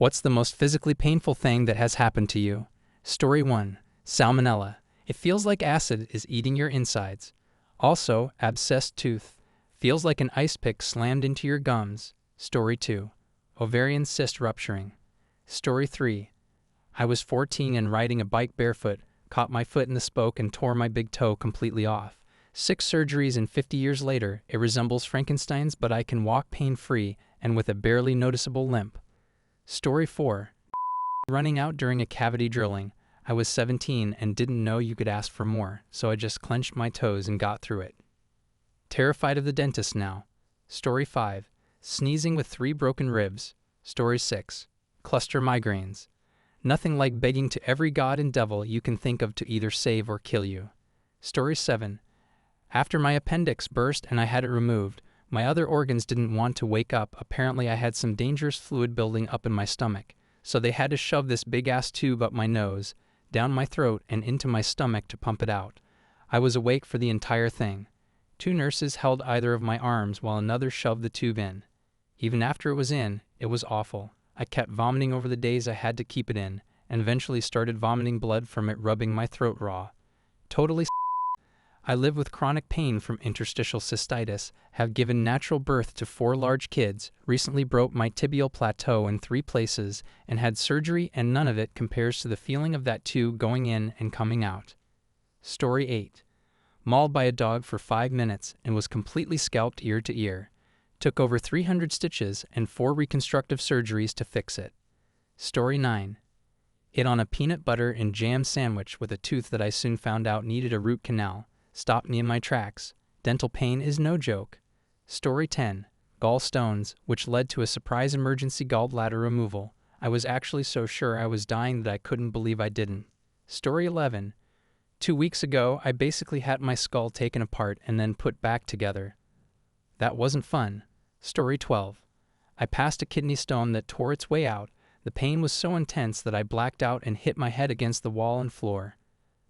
What's the most physically painful thing that has happened to you? Story 1. Salmonella. It feels like acid is eating your insides. Also, abscessed tooth. Feels like an ice pick slammed into your gums. Story 2. Ovarian cyst rupturing. Story 3. I was 14 and riding a bike barefoot, caught my foot in the spoke and tore my big toe completely off. 6 surgeries and 50 years later, it resembles Frankenstein's, but I can walk pain-free and with a barely noticeable limp. Story 4. Running out during a cavity drilling. I was 17 and didn't know you could ask for more, so I just clenched my toes and got through it. Terrified of the dentist now. Story 5. Sneezing with 3 broken ribs. Story 6. Cluster migraines. Nothing like begging to every god and devil you can think of to either save or kill you. Story 7. After my appendix burst and I had it removed, my other organs didn't want to wake up. Apparently I had some dangerous fluid building up in my stomach, so they had to shove this big-ass tube up my nose, down my throat, and into my stomach to pump it out. I was awake for the entire thing. 2 nurses held either of my arms while another shoved the tube in. Even after it was in, it was awful. I kept vomiting over the days I had to keep it in, and eventually started vomiting blood from it rubbing my throat raw. Totally I live with chronic pain from interstitial cystitis, have given natural birth to 4 large kids, recently broke my tibial plateau in 3 places, and had surgery, and none of it compares to the feeling of that tube going in and coming out. Story 8. Mauled by a dog for 5 minutes and was completely scalped ear to ear. Took over 300 stitches and 4 reconstructive surgeries to fix it. Story 9. Ate on a peanut butter and jam sandwich with a tooth that I soon found out needed a root canal. Stopped me in my tracks. Dental pain is no joke. Story 10. Gallstones, which led to a surprise emergency gallbladder removal. I was actually so sure I was dying that I couldn't believe I didn't. Story 11. 2 weeks ago, I basically had my skull taken apart and then put back together. That wasn't fun. Story 12. I passed a kidney stone that tore its way out. The pain was so intense that I blacked out and hit my head against the wall and floor.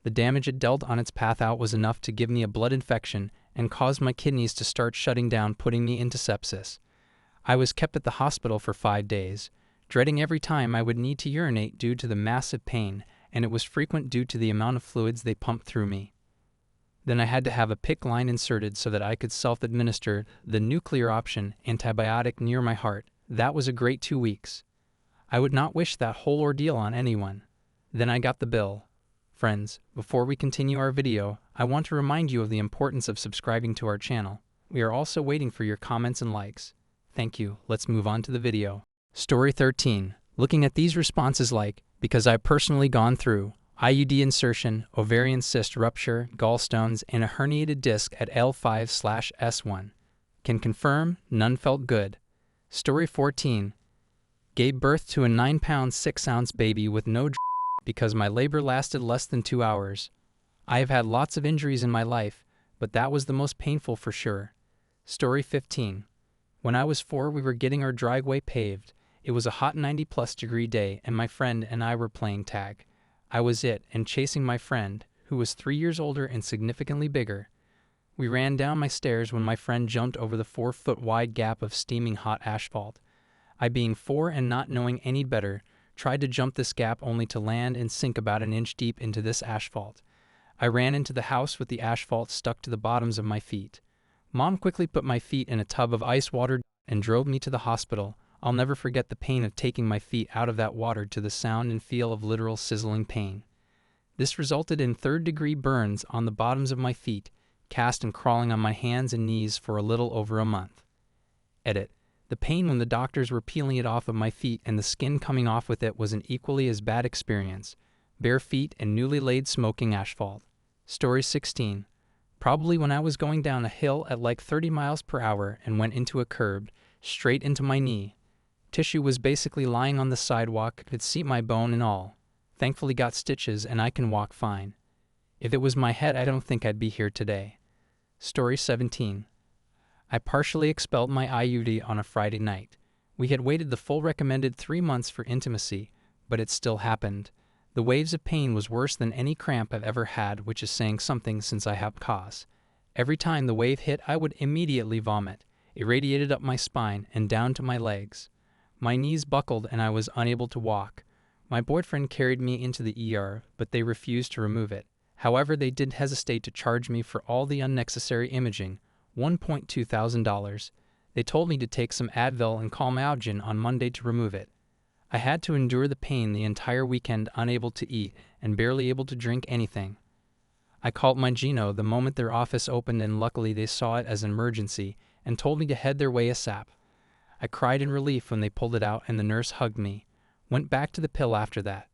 The damage it dealt on its path out was enough to give me a blood infection and caused my kidneys to start shutting down, putting me into sepsis. I was kept at the hospital for 5 days, dreading every time I would need to urinate due to the massive pain, and it was frequent due to the amount of fluids they pumped through me. Then I had to have a PICC line inserted so that I could self-administer the nuclear option antibiotic near my heart. That was a great 2 weeks. I would not wish that whole ordeal on anyone. Then I got the bill. Friends, before we continue our video, I want to remind you of the importance of subscribing to our channel. We are also waiting for your comments and likes. Thank you. Let's move on to the video. Story 13. Looking at these responses like, because I've personally gone through IUD insertion, ovarian cyst rupture, gallstones, and a herniated disc at L5/S1. Can confirm, none felt good. Story 14. Gave birth to a 9-pound 6-ounce baby with no because my labor lasted less than 2 hours. I have had lots of injuries in my life, but that was the most painful for sure. Story 15. When I was 4, we were getting our driveway paved. It was a hot 90+ degree day, and my friend and I were playing tag. I was it and chasing my friend, who was 3 years older and significantly bigger. We ran down my stairs when my friend jumped over the 4-foot wide gap of steaming hot asphalt. I, being 4 and not knowing any better, tried to jump this gap only to land and sink about an inch deep into this asphalt. I ran into the house with the asphalt stuck to the bottoms of my feet. Mom quickly put my feet in a tub of ice water and drove me to the hospital. I'll never forget the pain of taking my feet out of that water to the sound and feel of literal sizzling pain. This resulted in 3rd-degree burns on the bottoms of my feet, cast and crawling on my hands and knees for a little over a month. Edit. The pain when the doctors were peeling it off of my feet and the skin coming off with it was an equally as bad experience. Bare feet and newly laid smoking asphalt. Story 16. Probably when I was going down a hill at like 30 miles per hour and went into a curb, straight into my knee. Tissue was basically lying on the sidewalk, could see my bone and all. Thankfully got stitches and I can walk fine. If it was my head, I don't think I'd be here today. Story 17. I partially expelled my IUD on a Friday night. We had waited the full recommended 3 months for intimacy, but it still happened. The waves of pain was worse than any cramp I've ever had, which is saying something since I have PCOS. Every time the wave hit, I would immediately vomit. It radiated up my spine and down to my legs. My knees buckled and I was unable to walk. My boyfriend carried me into the ER, but they refused to remove it. However, they did hesitate to charge me for all the unnecessary imaging, $1,200. They told me to take some Advil and Calmaugen on Monday to remove it. I had to endure the pain the entire weekend, unable to eat and barely able to drink anything. I called my Gino the moment their office opened, and luckily they saw it as an emergency and told me to head their way ASAP. I cried in relief when they pulled it out and the nurse hugged me. Went back to the pill after that.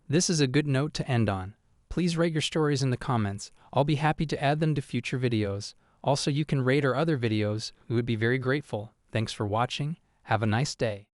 This is a good note to end on. Please rate your stories in the comments. I'll be happy to add them to future videos. Also, you can rate our other videos. We would be very grateful. Thanks for watching. Have a nice day.